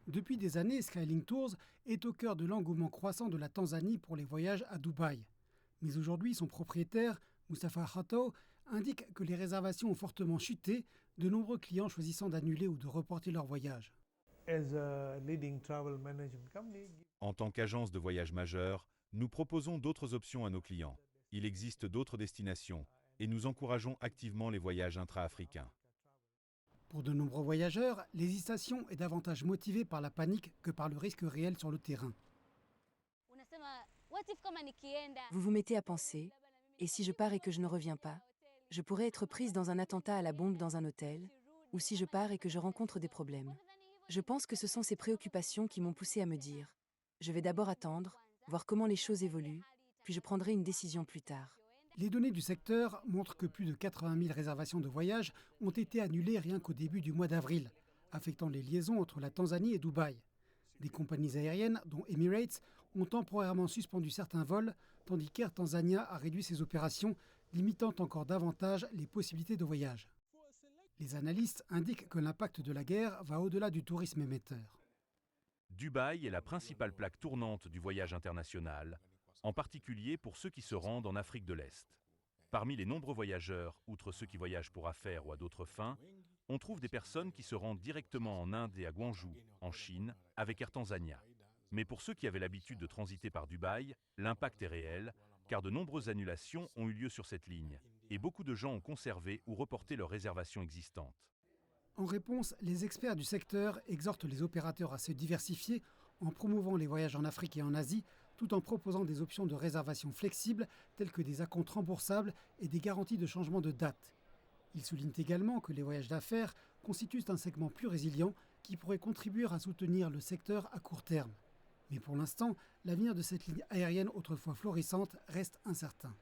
Depuis des années, Skylink Tours est au cœur de l'engouement croissant de la Tanzanie pour les voyages à Dubaï. Mais aujourd'hui, son propriétaire, Mustafa Khato, indique que les réservations ont fortement chuté, de nombreux clients choisissant d'annuler ou de reporter leur voyage. En tant qu'agence de voyage majeure, nous proposons d'autres options à nos clients. Il existe d'autres destinations et nous encourageons activement les voyages intra-africains. Pour de nombreux voyageurs, l'hésitation est davantage motivée par la panique que par le risque réel sur le terrain. Vous vous mettez à penser, et si je pars et que je ne reviens pas, je pourrais être prise dans un attentat à la bombe dans un hôtel, ou si je pars et que je rencontre des problèmes. Je pense que ce sont ces préoccupations qui m'ont poussée à me dire, je vais d'abord attendre, voir comment les choses évoluent, puis je prendrai une décision plus tard. Les données du secteur montrent que plus de 80 000 réservations de voyage ont été annulées rien qu'au début du mois d'avril, affectant les liaisons entre la Tanzanie et Dubaï. Des compagnies aériennes, dont Emirates, ont temporairement suspendu certains vols, tandis qu'Air Tanzania a réduit ses opérations, limitant encore davantage les possibilités de voyage. Les analystes indiquent que l'impact de la guerre va au-delà du tourisme émetteur. Dubaï est la principale plaque tournante du voyage international, en particulier pour ceux qui se rendent en Afrique de l'Est. Parmi les nombreux voyageurs, outre ceux qui voyagent pour affaires ou à d'autres fins, on trouve des personnes qui se rendent directement en Inde et à Guangzhou, en Chine, avec Air Tanzania. Mais pour ceux qui avaient l'habitude de transiter par Dubaï, l'impact est réel, car de nombreuses annulations ont eu lieu sur cette ligne, et beaucoup de gens ont conservé ou reporté leurs réservations existantes. En réponse, les experts du secteur exhortent les opérateurs à se diversifier en promouvant les voyages en Afrique et en Asie, tout en proposant des options de réservation flexibles telles que des acomptes remboursables et des garanties de changement de date. Ils soulignent également que les voyages d'affaires constituent un segment plus résilient qui pourrait contribuer à soutenir le secteur à court terme. Mais pour l'instant, l'avenir de cette ligne aérienne autrefois florissante reste incertain.